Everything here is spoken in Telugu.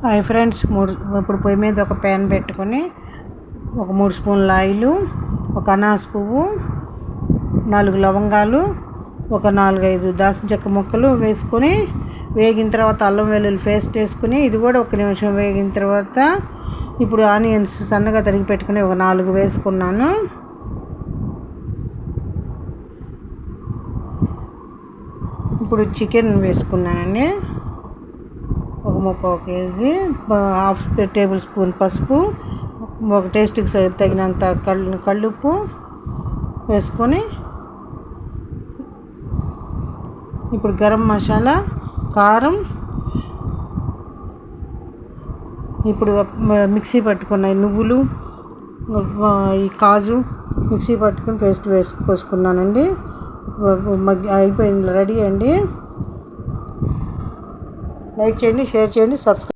హాయ్ ఫ్రెండ్స్, ఇప్పుడు పొయ్యి మీద ఒక ప్యాన్ పెట్టుకొని ఒక 3 స్పూన్ల ఆయిలు, ఒక అనాస పువ్వు, 4 లవంగాలు, ఒక 4-5 దాల్చిన చెక్క ముక్కలు వేసుకొని వేగిన తర్వాత అల్లం వెల్లుల్లి పేస్ట్ వేసుకుని ఇది కూడా 1 నిమిషం వేగిన తర్వాత ఇప్పుడు ఆనియన్స్ సన్నగా తరిగి పెట్టుకుని ఒక 4 వేసుకున్నాను. ఇప్పుడు చికెన్ వేసుకున్నానండి. ఒక 3/4 కేజీ, 1/2 టేబుల్ స్పూన్ పసుపు, ఒక టేస్ట్కి తగినంత కల్లుప్పు వేసుకొని ఇప్పుడు గరం మసాలా, కారం, ఇప్పుడు మిక్సీ పట్టుకున్న నువ్వులు, ఈ కాజు మిక్సీ పట్టుకుని పేస్ట్ పోసుకున్నానండి. అయిపోయింది, రెడీ అండి. లైక్ చేయండి, షేర్ చేయండి, సబ్స్క్రైబ్